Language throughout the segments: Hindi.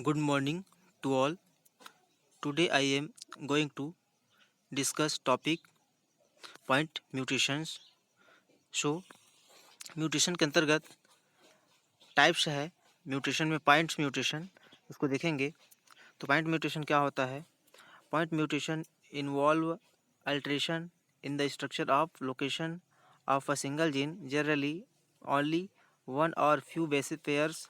Good morning to all. Today I am going to discuss topic point mutations. So mutation के अंतर्गत टाइप्स है म्यूटेशन में पॉइंट्स म्यूटेशन उसको देखेंगे। तो पॉइंट म्यूटेशन क्या होता है? Point mutation involve alteration in the structure of location of a single gene, generally only one or few basic pairs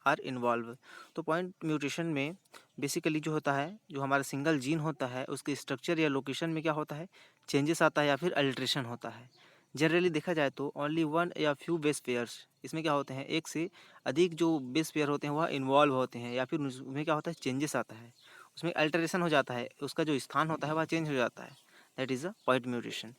are involve. तो पॉइंट म्यूटेशन में बेसिकली जो होता है, जो हमारा सिंगल जीन होता है उसके स्ट्रक्चर या लोकेशन में क्या होता है, चेंजेस आता है या फिर अल्ट्रेशन होता है। जनरली देखा जाए तो ओनली वन या फ्यू बेस पेयर्स, इसमें क्या होते हैं, एक से अधिक जो बेस पेयर होते हैं वह इन्वॉल्व होते हैं या फिर उसमें क्या होता है, चेंजेस आता है, उसमें अल्टरेशन हो जाता है, उसका जो स्थान होता है वह चेंज हो जाता है। That is a point mutation.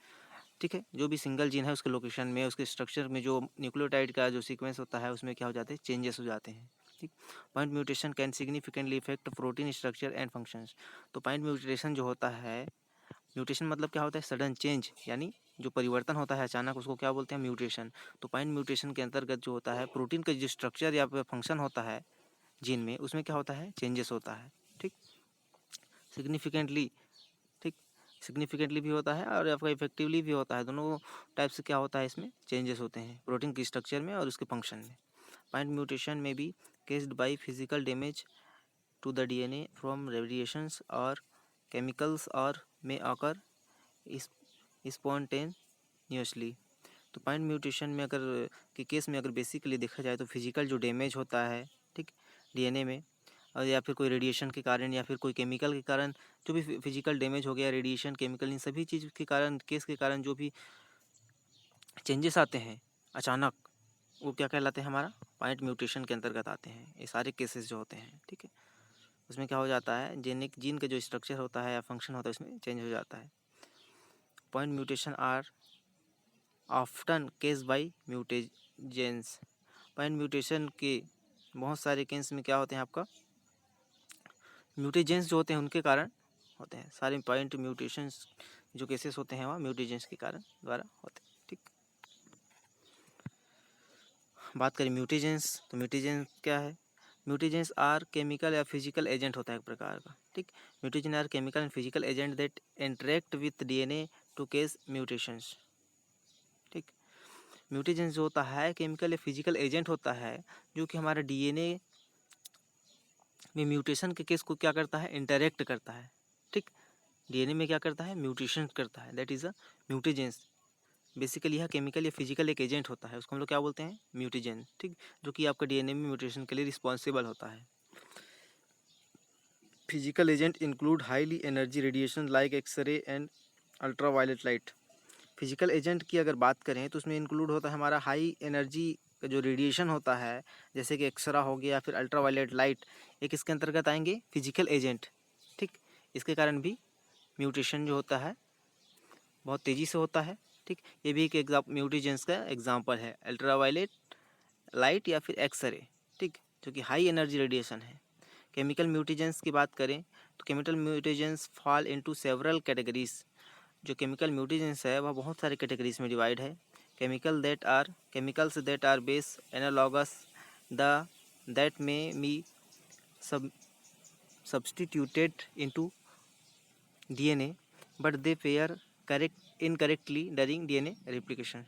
ठीक है, जो भी सिंगल जीन है उसके लोकेशन में, उसके स्ट्रक्चर में जो न्यूक्लियोटाइड का जो सीक्वेंस होता है उसमें क्या हो जाते हैं, चेंजेस हो जाते हैं। ठीक, point mutation can significantly effect protein structure and functions. तो पॉइंट म्यूटेशन जो होता है, म्यूटेशन मतलब क्या होता है, सडन चेंज, यानी जो परिवर्तन होता है अचानक, उसको क्या बोलते हैं, म्यूटेशन। तो पॉइंट म्यूटेशन के अंतर्गत जो होता है, प्रोटीन का जो स्ट्रक्चर या फंक्शन होता है जीन में, उसमें क्या होता है, चेंजेस होता है। ठीक, सिग्निफिकेंटली, ठीक, सिग्निफिकेंटली भी होता है और आपका इफेक्टिवली भी होता है। दोनों टाइप से क्या होता है, इसमें चेंजेस होते हैं प्रोटीन की स्ट्रक्चर में और उसके फंक्शन में। पॉइंट म्यूटेशन में भी caused by physical damage to the DNA from radiations और केमिकल्स और में ऑकर स्पॉन्टेनियसली। तो पॉइंट म्यूटेशन में अगर के केस में अगर बेसिकली देखा जाए तो फिजिकल जो डैमेज होता है, ठीक, डीएनए में, और या फिर कोई रेडिएशन के कारण या फिर कोई केमिकल के कारण, जो भी फिजिकल डैमेज हो गया, रेडिएशन, केमिकल, इन सभी चीज़ के कारण, केस के कारण जो भी चेंजेस आते हैं अचानक, वो क्या कहलाते हैं, हमारा पॉइंट म्यूटेशन के अंतर्गत आते हैं। ये सारे केसेस जो होते हैं, ठीक है, उसमें क्या हो जाता है, जीन का जो स्ट्रक्चर होता है या फंक्शन होता है उसमें चेंज हो जाता है। Point mutation are often cause by mutagens. Point mutation के बहुत सारे केस में क्या होते हैं, आपका म्यूटेजेंस जो होते हैं उनके कारण होते हैं। सारे पॉइंट म्यूटेशंस जो केसेस होते हैं वह म्यूटेजेंस के कारण द्वारा होते हैं। ठीक, बात करें म्यूटेजेंस, तो म्यूटेजेंस क्या है? म्यूटेजेंस आर केमिकल या फिजिकल एजेंट होता है एक प्रकार का। ठीक, mutagen are chemical and physical agent that interact with DNA to cause mutations. ठीक, म्यूटेजेंस जो होता है केमिकल या फिजिकल एजेंट होता है जो कि हमारा डीएनए में म्यूटेशन के केस को क्या करता है, इंटरेक्ट करता है। ठीक, डीएनए में क्या करता है, म्यूटेशन करता है, that is a mutagens. Basically यह केमिकल या फिजिकल एक एजेंट होता है, उसको हम लोग क्या बोलते हैं, म्यूटेजेन। ठीक, जो कि आपका डीएनए में म्यूटेशन के लिए रिस्पॉन्सिबल होता है। Physical agent include highly energy radiation like x ray and ultraviolet light. Physical agent की अगर बात करें तो उसमें इंक्लूड होता है हमारा हाई एनर्जी का जो रेडिएशन होता है, जैसे कि एक्सरा हो गया या फिर अल्ट्रावायलेट लाइट, एक इसके अंतर्गत आएंगे फिजिकल एजेंट। ठीक, इसके कारण भी म्यूटेशन जो होता है बहुत तेज़ी से होता है। ठीक, ये भी एक म्यूटेजेंस का एग्जाम्पल है, अल्ट्रावायलेट लाइट या फिर एक्सरे। ठीक, जो कि हाई एनर्जी रेडिएशन है। केमिकल म्यूटेजेंस की बात करें तो chemical mutagens fall into several categories. जो केमिकल म्यूटेजेंस है वह बहुत सारे कैटेगरीज में डिवाइड है। Chemicals that are base analogues the that may me sub substituted into DNA but they pair correct incorrectly during DNA replication.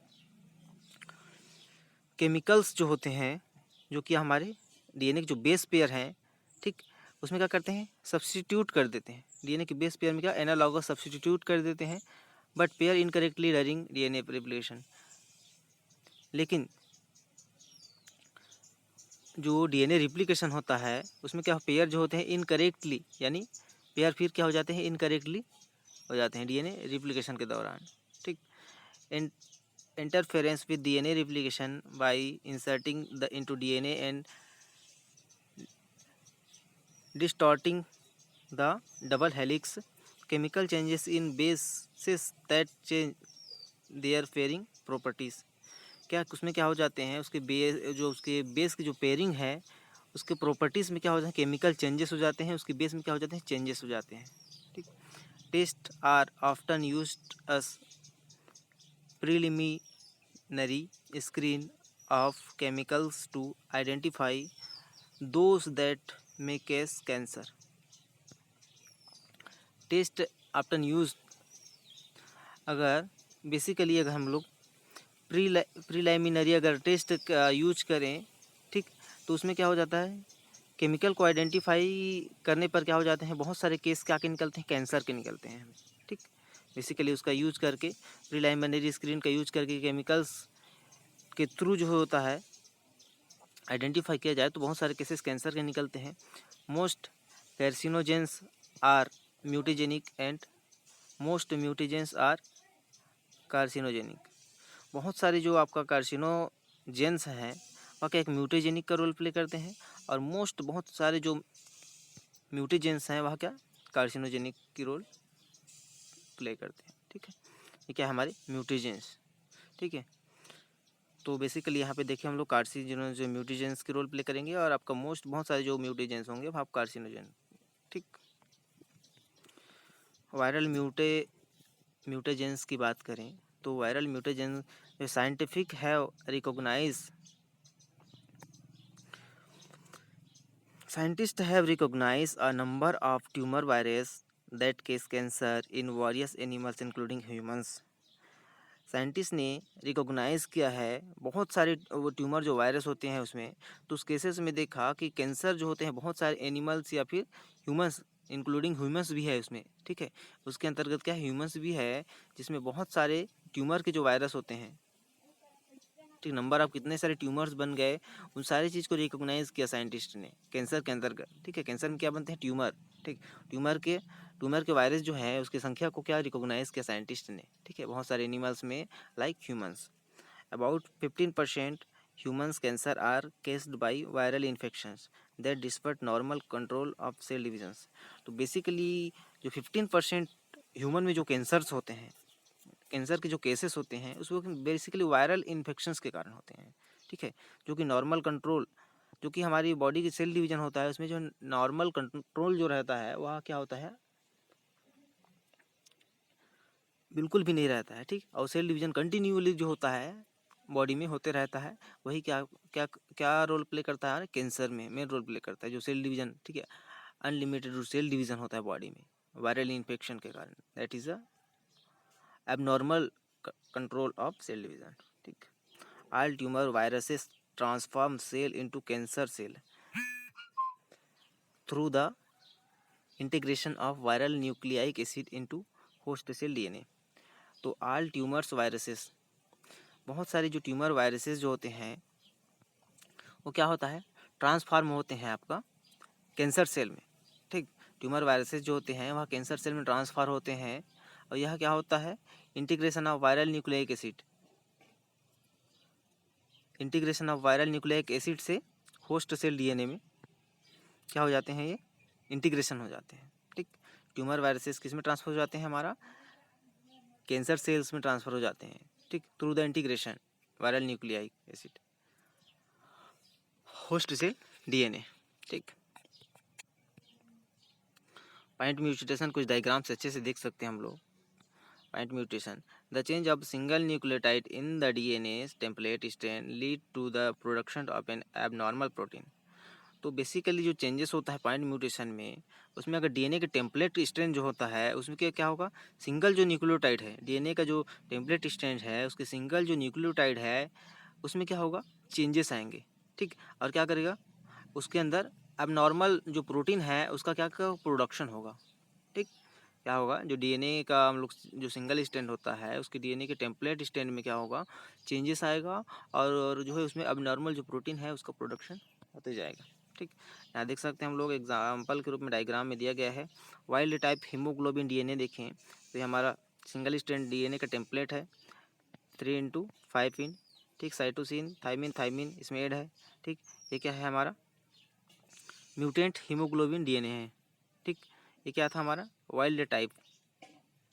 Chemicals जो होते हैं, जो कि हमारे डीएनए के जो बेस पेयर हैं, ठीक, उसमें क्या करते हैं, सब्सटीट्यूट कर देते हैं। डीएनए के बेस पेयर में क्या, एनालॉगस सब्सटीट्यूट कर देते हैं, but pair incorrectly during DNA replication. लेकिन जो डीएनए रिप्लिकेशन होता है उसमें क्या, पेयर जो होते हैं इनकरेक्टली, यानी पेयर फिर क्या हो जाते हैं, इनकरेक्टली हो जाते हैं डीएनए रिप्लिकेशन के दौरान। ठीक, interference with DNA replication bye inserting the into DNA and distorting the double helix, chemical changes in bases that change their pairing properties। क्या उसमें क्या हो जाते हैं, उसके बेस, जो उसके बेस की जो पेयरिंग है उसके प्रॉपर्टीज़ में क्या हो जाते हैं, केमिकल चेंजेस हो जाते हैं, उसके बेस में क्या हो जाते हैं, चेंजेस हो जाते हैं। ठीक, test are often used as preliminary screen of chemicals to identify those that may cause cancer. Test after use, अगर बेसिकली अगर हम लोग प्रीलाइमिनरी अगर टेस्ट यूज करें, ठीक, तो उसमें क्या हो जाता है, केमिकल को आइडेंटिफाई करने पर क्या हो जाते हैं, बहुत सारे केस क्या के निकलते हैं, कैंसर के निकलते हैं, ठीक। बेसिकली उसका यूज करके, प्रीलाइमिनरी स्क्रीन का यूज करके केमिकल्स के थ्रू जो होता है आइडेंटिफाई किया जाए तो बहुत सारे केसेस कैंसर के निकलते हैं। Most carcinogens are mutagenic and most mutagens are carcinogenic. बहुत सारे जो आपका कार्सिनोजेंस हैं वह क्या एक म्यूटेजेनिक का रोल प्ले करते हैं, और मोस्ट बहुत सारे जो म्यूटेजेंस हैं वह क्या कार्सिनोजेनिक की रोल प्ले करते हैं, ठीक है। ये क्या है हमारे म्यूटेजेंस, ठीक है। तो बेसिकली यहाँ पे देखिए हम लोग कार्सिनोजेन जो म्यूटेजेंस की रोल प्ले करेंगे, और आपका मोस्ट बहुत सारे जो म्यूटेजेंस होंगे वो आप कार्सिनोजेन, ठीक। वायरल म्यूटेजेंस की बात करें तो वायरल म्यूटेजेंस जो साइंटिफिक है recognise Scientists have recognized a number of tumor viruses that cause cancer in various animals including humans. Scientist ने रिकॉग्नाइज किया है बहुत सारे वो ट्यूमर जो वायरस होते हैं उसमें, तो उस केसेस में देखा कि कैंसर जो होते हैं बहुत सारे एनिमल्स या फिर ह्यूमंस, इंक्लूडिंग ह्यूमंस भी है उसमें, ठीक है। उसके अंतर्गत क्या ह्यूमंस भी है, जिसमें बहुत सारे ट्यूमर के जो वायरस होते हैं, ठीक, नंबर ऑफ कितने सारे ट्यूमर्स बन गए, उन सारी चीज़ को रिकॉग्नाइज किया साइंटिस्ट ने कैंसर के अंतर्गत, ठीक है। कैंसर में क्या बनते हैं, ट्यूमर, ठीक। ट्यूमर के वायरस जो है उसकी संख्या को क्या रिकॉग्नाइज किया साइंटिस्ट ने, ठीक है, बहुत सारे एनिमल्स में like humans. About 15% humans cancer are caused by viral infections that disrupt normal control of cell divisions. तो बेसिकली जो 15% ह्यूमन में जो कैंसर्स होते हैं, कैंसर के जो केसेस होते हैं उसमें बेसिकली वायरल इन्फेक्शंस के कारण होते हैं, ठीक है। जो कि नॉर्मल कंट्रोल, जो कि हमारी बॉडी की सेल डिवीजन होता है उसमें जो नॉर्मल कंट्रोल जो रहता है वह क्या होता है, बिल्कुल भी नहीं रहता है, ठीक। और सेल डिवीजन कंटिन्यूअली जो होता है बॉडी में होते रहता है, वही क्या क्या क्या रोल प्ले करता है कैंसर में, मेन रोल प्ले करता है जो सेल डिवीजन, ठीक है। अनलिमिटेड जो सेल डिवीजन होता है बॉडी में वायरल इन्फेक्शन के कारण, that is a abnormal control of cell division, ठीक। All tumor viruses transform cell into cancer cell through the integration of viral nucleic acid into host cell DNA. तो all tumors viruses, बहुत सारे जो ट्यूमर वायरसेस जो होते हैं वो क्या होता है, ट्रांसफॉर्म होते हैं आपका कैंसर सेल में, ठीक। ट्यूमर वायरसेस जो होते हैं वह कैंसर सेल में ट्रांसफर होते हैं, और यह क्या होता है, integration of viral nucleic acid, integration of viral nucleic acid से होस्ट सेल डीएनए में क्या हो जाते हैं, ये इंटीग्रेशन हो जाते हैं, ठीक। ट्यूमर वायरसेस किस में ट्रांसफर हो जाते हैं, हमारा कैंसर सेल्स में ट्रांसफर हो जाते हैं, ठीक, through the integration viral nucleic acid host cell DNA, ठीक। पॉइंट म्यूटेशन कुछ डायग्राम से अच्छे से देख सकते हैं हम लोग। Point mutation, the change of single nucleotide in the DNA template strand lead to the production of an abnormal protein. तो बेसिकली जो चेंजेस होता है पॉइंट म्यूटेशन में, उसमें अगर डीएनए के टेम्पलेट स्ट्रैंड जो होता है उसमें क्या क्या होगा, सिंगल जो न्यूक्लियोटाइड है डीएनए का जो टेम्पलेट स्ट्रैंड है उसके सिंगल जो न्यूक्लियोटाइड है उसमें क्या होगा, चेंजेस आएंगे, ठीक। और क्या करेगा, उसके अंदर अब नॉर्मल जो प्रोटीन है उसका क्या क्या प्रोडक्शन होगा, ठीक। क्या होगा, जो डीएनए का हम लोग जो सिंगल स्ट्रैंड होता है उसके डीएनए के टेम्पलेट स्ट्रैंड में क्या होगा, चेंजेस आएगा, और जो है उसमें अब नॉर्मल जो प्रोटीन है उसका प्रोडक्शन होते जाएगा, ठीक। यहाँ देख सकते हैं हम लोग एग्जाम्पल के रूप में डायग्राम में दिया गया है। वाइल्ड टाइप हीमोग्लोबिन डीएनए देखें तो ये हमारा सिंगल स्ट्रैंड डीएनए का टेम्पलेट है 3 × 5 इन, ठीक। साइटोसिन थाइमिन थाइमिन इसमें ऐड है, ठीक। ये क्या है हमारा म्यूटेंट हीमोग्लोबिन डीएनए है, ठीक। ये क्या था हमारा वाइल्ड टाइप,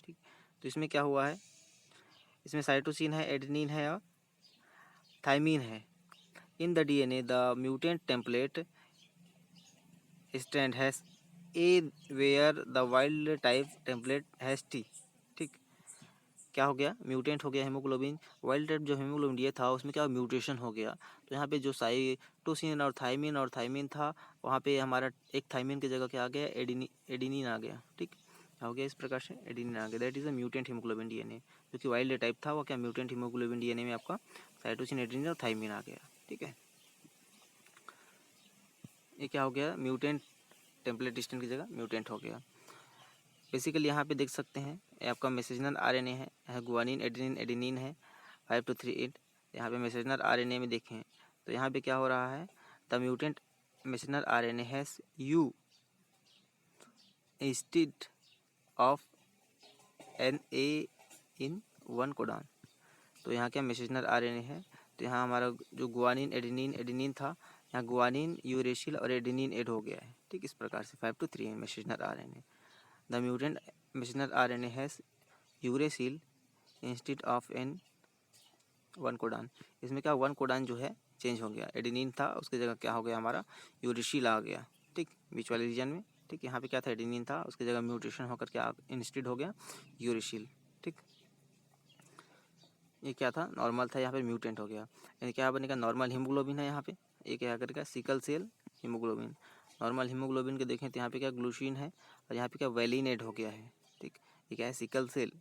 ठीक। तो इसमें क्या हुआ है, इसमें साइटोसिन है, एडेनिन है और थाइमिन है। In the DNA the mutant template strand has A where the wild type template has T, ठीक। क्या हो गया, म्यूटेंट हो गया हीमोग्लोबिन। वाइल्ड टाइप जो हीमोग्लोबिन डी था उसमें क्या म्यूटेशन हो गया, तो यहाँ पे जो साइटोसिन और थाइमिन था, वहाँ पे हमारा एक थाइमिन की जगह क्या आ गया, एडिनिन आ गया। ठीक, क्या हो गया, इस प्रकार से एडिनिन आ गया। That is a mutant haemoglobin DNA. जो कि वाइल्ड टाइप था वो क्या म्यूटेंट हीमोग्लोबिन डीएनए में आपका साइटोसिन, एडिनिन और थाइमिन आ गया। ठीक है, ये क्या हो गया, म्यूटेंट, टेम्पलेट स्टैंड की जगह म्यूटेंट हो गया। बेसिकली यहाँ पे देख सकते हैं ये आपका मैसेंजर आरएनए है, गुआनिन एडेनिन एडेनिन है 5238। यहाँ पे मैसेंजर आरएनए में देखें तो यहाँ पे क्या हो रहा है, the mutant messenger RNA has U instead of an A in one codon. तो यहाँ क्या मैसेंजर आरएनए है, तो यहाँ हमारा जो गुआनिन एडेनिन था, यहाँ गुआनिन यूरेसिल और एडेनिन ऐड हो गया है। ठीक, इस प्रकार से 5 to 3 है messenger RNA. The mutant messenger RNA has uracil instead of an one codon. इसमें क्या वन कोडान जो है चेंज हो गया, एडेनिन था उसकी जगह क्या हो गया हमारा यूरेसिल आ गया। ठीक, बीच वाले रीजन में। ठीक, यहाँ पे क्या था, एडेनिन था उसकी जगह म्यूटेशन होकर क्या इंस्टेड हो गया यूरेसिल। ठीक, ये क्या था, नॉर्मल था, यहाँ पे म्यूटेंट हो गया। यानी क्या बनेगा, नॉर्मल हीमोग्लोबिन है यहाँ पे, ये क्या करेगा, sickle cell haemoglobin. Normal haemoglobin के देखें तो यहाँ पे क्या ग्लूसीन है और यहाँ पे क्या वैलिन ऐड हो गया है। ठीक, ये क्या है, सिकल सेल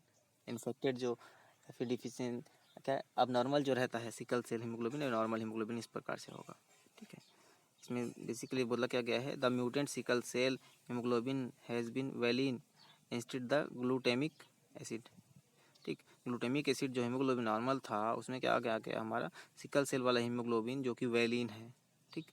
इन्फेक्टेड जो या फिर डिफिशिएंट क्या है, अब नॉर्मल जो रहता है सिकल सेल हीमोग्लोबिन और नॉर्मल हीमोग्लोबिन इस प्रकार से होगा। ठीक है, इसमें बेसिकली बोला क्या गया है, the mutant sickle cell haemoglobin has been valine instead the glutamic acid. ठीक, ग्लूटामिक एसिड जो हीमोग्लोबिन नॉर्मल था उसमें क्या आ गया हमारा सिकल सेल वाला हीमोग्लोबिन जो कि वैलिन है। ठीक,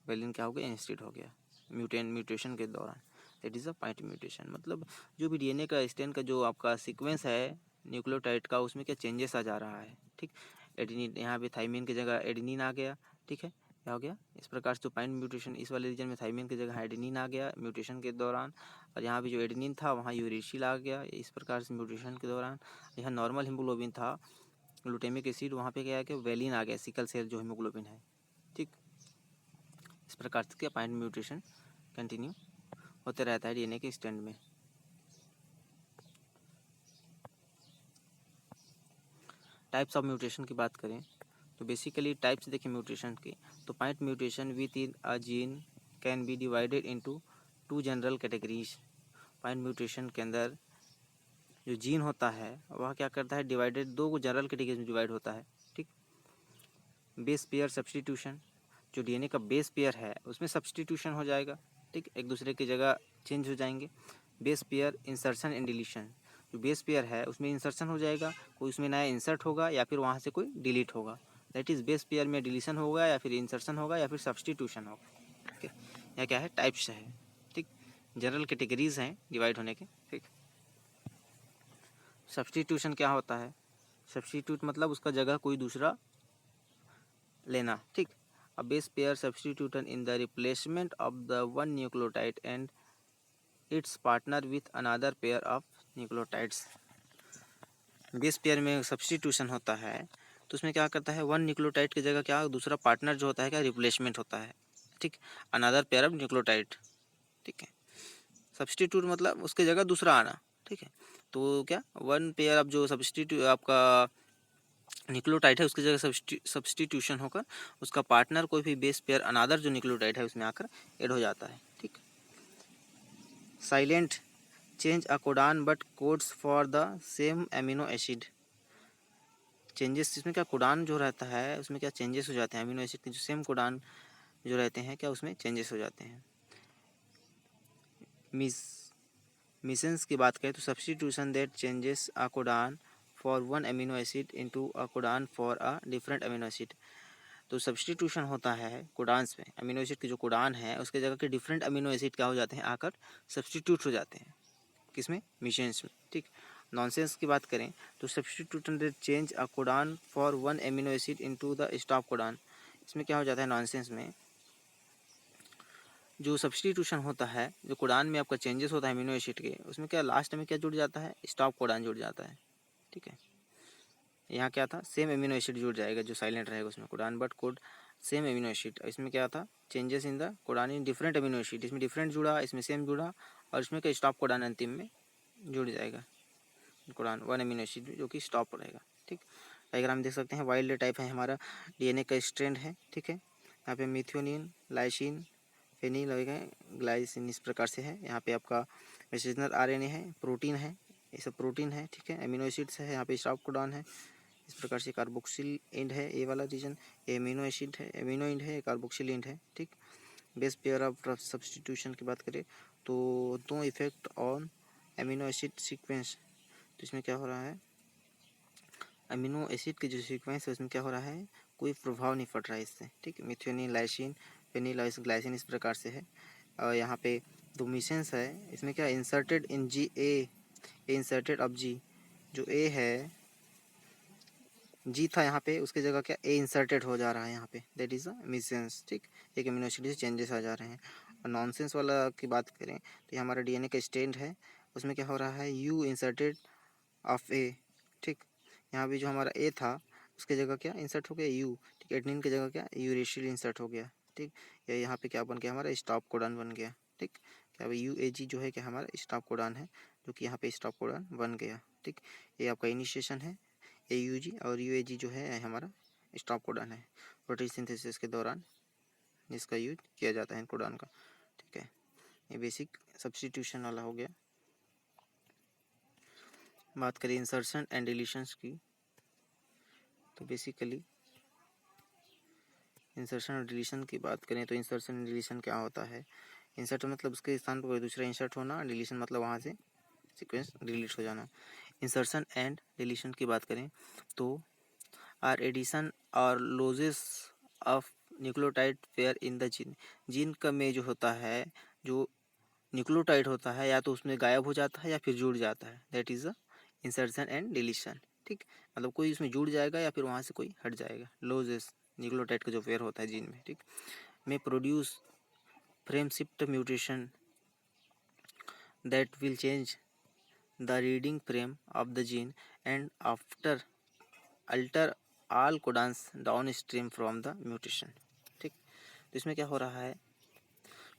वैलिन क्या हो गया, इंस्टेड हो गया म्यूटेशन के दौरान। That is a point mutation. मतलब जो भी डीएनए का स्ट्रैंड का जो आपका सीक्वेंस है न्यूक्लियोटाइड का, उसमें क्या चेंजेस आ जा रहा है। ठीक, एडेनिन यहाँ पे थाइमिन की जगह एडेनिन आ गया। ठीक है, क्या हो गया, इस प्रकार से पॉइंट म्यूटेशन, इस वाले रीजन में थाइमिन की जगह एडेनिन आ गया म्यूटेशन के दौरान, और यहाँ पे जो एडेनिन था वहाँ यूरेसिल आ गया इस प्रकार से म्यूटेशन के दौरान। यहाँ नॉर्मल हीमोग्लोबिन था ग्लूटामिक एसिड, वहाँ पे क्या है कि वैलिन आ गया सिकल सेल जो हीमोग्लोबिन है। ठीक, इस प्रकार से क्या पॉइंट म्यूटेशन कंटिन्यू होते रहता है डीएनए के स्टैंड में। टाइप्स ऑफ म्यूटेशन की बात करें तो बेसिकली टाइप्स देखें म्यूटेशन की, तो point mutation with in a gene can be divided into 2 general categories. Point mutation के अंदर जो जीन होता है वह क्या करता है, डिवाइडेड 2 जनरल कैटेगरीज में डिवाइड होता है। ठीक, बेस पेयर सब्सटीट्यूशन, जो डीएनए का बेस पेयर है उसमें सब्सटीट्यूशन हो जाएगा। ठीक, एक दूसरे की जगह चेंज हो जाएंगे। Base pair insertion and deletion, जो बेस पेयर है उसमें इंसर्शन हो जाएगा, कोई उसमें नया इंसर्ट होगा या फिर वहाँ से कोई डिलीट होगा। दैट इज़ बेस पेयर में डिलीशन होगा या फिर इंसर्शन होगा या फिर सब्सटीट्यूशन होगा। ठीक है, यह क्या है, टाइप्स है। ठीक, जनरल कैटेगरीज हैं डिवाइड होने के। ठीक, सब्सटीट्यूशन क्या होता है, सब्सटीट्यूट मतलब उसका जगह कोई दूसरा लेना। ठीक, a base pair substitution in the replacement of the one nucleotide and its partner with another pair of nucleotides। Base pair में सब्सटीट्यूशन होता है तो उसमें क्या करता है, वन न्यूक्लियोटाइड की जगह क्या दूसरा पार्टनर जो होता है क्या रिप्लेसमेंट होता है। ठीक, अनदर पेयर ऑफ न्यूक्लियोटाइड। ठीक है, सब्सटीट्यूट मतलब उसके जगह दूसरा आना। ठीक है, तो क्या वन पेयर ऑफ जो सब्सटीट्यूट आपका न्यूक्लियोटाइड है उसकी जगह सब्सटीट्यूशन होकर उसका पार्टनर कोई भी बेस पेयर अनादर जो न्यूक्लियोटाइड है उसमें आकर ऐड हो जाता है। ठीक, silent change a codon but codes for the same amino acid. Changes इसमें क्या, कोडान जो रहता है उसमें क्या चेंजेस हो जाते हैं, अमीनो एसिड के जो सेम कोडान जो रहते हैं क्या उसमें चेंजेस हो जाते हैं। मिसेंस की बात करें तो substitution that changes a codon for one amino acid into a codon for a different amino acid. तो सब्सटीट्यूशन होता है कोडान्स में, अमीनो एसिड के जो कोडान है उसके जगह के डिफरेंट अमीनो एसिड क्या हो जाते हैं, आकर सब्सटीट्यूट हो जाते हैं। किसमें, मिशेंस में। ठीक, नॉनसेंस की बात करें तो substitution that change a codon for one amino acid into the stop codon. इसमें क्या हो जाता है, नॉनसेंस में जो सब्सटीट्यूशन होता है, जो कोडान में आपका चेंजेस होता है अमीनो एसिड के, उसमें क्या लास्ट में क्या जुड़ जाता है, स्टॉप कोडान जुड़ जाता है। ठीक है, यहाँ क्या था, सेम अमीनो एसिड जुड़ जाएगा जो साइलेंट रहेगा उसमें, codon but code same amino acid. इसमें क्या था, changes in the codon in different amino acid, इसमें डिफरेंट जुड़ा, इसमें सेम जुड़ा, और इसमें क्या स्टॉप कोडान अंतिम में जुड़ जाएगा। कोडान, 1 अमीनो एसिड जो कि स्टॉप रहेगा। ठीक, डायग्राम देख सकते हैं, वाइल्ड टाइप है हमारा डीएनए का स्ट्रैंड है। ठीक है, यहाँ पे मिथ्योनिन, लाइसिन, फेनिल ग्लाइसिन इस प्रकार से है। यहाँ पे आपका मैसेंजर आरएनए है, प्रोटीन है, ये सब प्रोटीन है। ठीक है, अमीनो एसिड्स है, यहाँ पे स्टॉप कोडान है। इस प्रकार से कार्बोक्सिल एंड है, ये वाला रीजन, ये अमीनो एसिड है, अमीनो एंड है, कार्बोक्सिल एंड है। ठीक, बेस पेयर ऑफ सब्सटीट्यूशन की बात करें तो दो effect on amino acid sequence, तो इसमें क्या हो रहा है, अमीनो एसिड के जो सीक्वेंस है उसमें क्या हो रहा है, कोई प्रभाव नहीं पड़ रहा है इससे। ठीक, मिथ्योनिन, लाइसिन, फेनिल ग्लाइसिन इस प्रकार से है। और यहाँ पे दो मिशंस है, इसमें क्या inserted in ji A inserted अब जी, जो ए है जी था यहाँ पे, उसके जगह क्या ए इंसर्टेड हो जा रहा है यहाँ पे, दैट इज अ मिसेंस। ठीक, एक अमीनो एसिड से चेंजेस आ जा रहे हैं। और नॉनसेंस वाला की बात करें तो ये हमारा डीएनए का स्ट्रैंड है, उसमें क्या हो रहा है, यू इंसर्टेड ऑफ ए। ठीक, यहाँ भी जो हमारा ए था उसके जगह क्या इंसर्ट हो गया यू। ठीक, एडनिन की जगह क्या यूरेशियल इंसर्ट हो गया। ठीक, या यहाँ पे क्या बन गया, हमारा स्टॉप कोडान बन गया। ठीक, क्या यू ए जी जो है क्या हमारा स्टॉप कोडान है, जो कि यहाँ पे स्टॉप कोडान बन गया। ठीक, ये आपका इनिशिएशन है ए यू जी, और यू ए जी जो है हमारा स्टॉप कोडान है प्रोटीन सिंथेसिस के दौरान जिसका यूज किया जाता है कोडान का। ठीक है, ये बेसिक सब्स्टिट्यूशन वाला हो गया। बात करें इंसर्शन एंड डिलीशंस की, तो बेसिकली इंसर्शन और डिलीशन की बात करें तो इंसर्शन एंड डिलीशन क्या होता है, इंसर्ट मतलब उसके स्थान पर कोई दूसरा इंसर्ट होना, डिलीशन मतलब वहाँ से सीक्वेंस डिलीट हो जाना। इंसर्शन एंड डिलीशन की बात करें तो आर एडिशन और losses of nucleotide pair in the gene, gene का में जो होता है, जो न्यूक्लियोटाइड होता है या तो उसमें गायब हो जाता है या फिर जुड़ जाता है, that is a insertion and deletion. ठीक, मतलब कोई उसमें जुड़ जाएगा या फिर वहाँ से कोई हट जाएगा, लॉसेस न्यूक्लियोटाइड का जो पेयर होता है जीन में। ठीक, में produce frame shift mutation that will change the reading frame of the gene and after alter all codons down stream from the mutation. ठीक, तो इसमें क्या हो रहा है,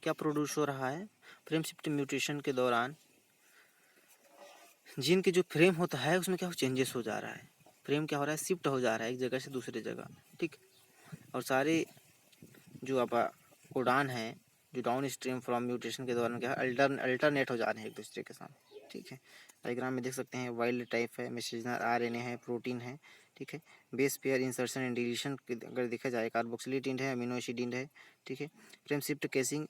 क्या प्रोड्यूस हो रहा है, फ्रेम शिफ्ट म्यूटेशन के दौरान जीन के जो फ्रेम होता है उसमें क्या चेंजेस हो जा रहा है, फ्रेम क्या हो रहा है, शिफ्ट हो जा रहा है एक जगह से दूसरी जगह। ठीक, और सारे जो आप कोडान है जो डाउन स्ट्रीम फ्रॉम म्यूटेशन के दौरान क्या अल्टरनेट हो जा रहे हैं एक दूसरे के साथ। ठीक है, डायग्राम में देख सकते हैं, वाइल्ड टाइप है, मैसेंजर आरएनए है, प्रोटीन है। ठीक है, base pair insertion and deletion अगर देखा जाए, कार्बोक्सिलेट इंड है, अमीनो एसिड इंड है। ठीक है, frame shift casing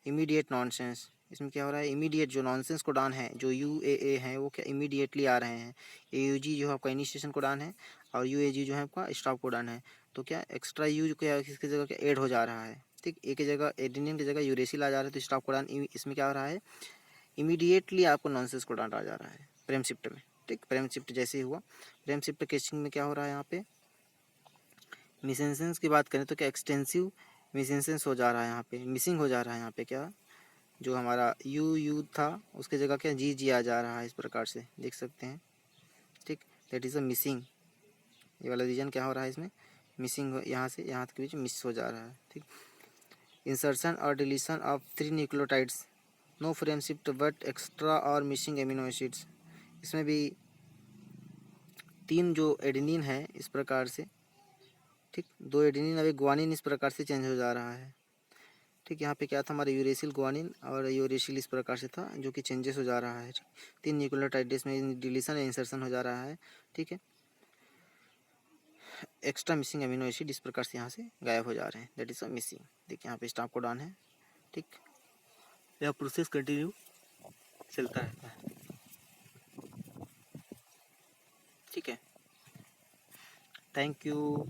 immediate nonsense, इसमें क्या हो रहा है, इमीडिएट जो नॉनसेंस कोडान है जो यू ए है वो क्या इमीडिएटली आ रहे हैं, ए यू जी जो आपका इनिशिएशन कोडान है और यू ए जी जो है आपका स्टॉप कोडान है, तो क्या एक्स्ट्रा यू क्या इसकी जगह क्या ऐड हो जा रहा है। ठीक, एक की जगह एडेनिन की जगह यूरेसिल आ जा रहा है, तो स्टॉप कोडान इसमें क्या हो रहा है, इमीडिएटली आपको नॉनसेंस कोडान आ जा रहा है फ्रेम शिफ्ट में। ठीक, फ्रेम शिफ्ट जैसे ही हुआ, फ्रेम शिफ्ट केसिंग में क्या हो रहा है, यहाँ पे मिसेंसेंस की बात करें तो क्या एक्सटेंसिव मिसेंसेंस हो जा रहा है, यहाँ पे मिसिंग हो जा रहा है, यहाँ पे क्या जो हमारा यू था उसके जगह क्या जी आ जा रहा है, इस प्रकार से देख सकते हैं। ठीक, दैट इज़ अ मिसिंग, ये वाला रीजन क्या हो रहा है, इसमें मिसिंग यहाँ से यहाँ के बीच मिस हो जा रहा है। ठीक, इंसर्शन और deletion of 3 nucleotides, no frame shift but extra और मिसिंग एमिनो एसिड्स, इसमें भी 3 जो एडेनिन है इस प्रकार से, ठीक 2 एडेनिन अभी ग्वानिन इस प्रकार से चेंज हो जा रहा है। ठीक, यहाँ पे क्या था, हमारा यूरेसिल ग्वानिन और यूरेसिल इस प्रकार से था जो कि चेंजेस हो जा रहा है। 3 न्यूक्लियोटाइड्स में डिलीशन या इंसर्शन हो जा रहा है। ठीक है, एक्स्ट्रा मिसिंग अमीनो एसिड इस प्रकार से यहाँ से गायब हो जा रहे हैं, दैट इज अ मिसिंग। देखिए यहाँ पे स्टॉप कोडान है। ठीक, यह प्रोसेस कंटिन्यू चलता रहता है। ठीक है, थैंक यू।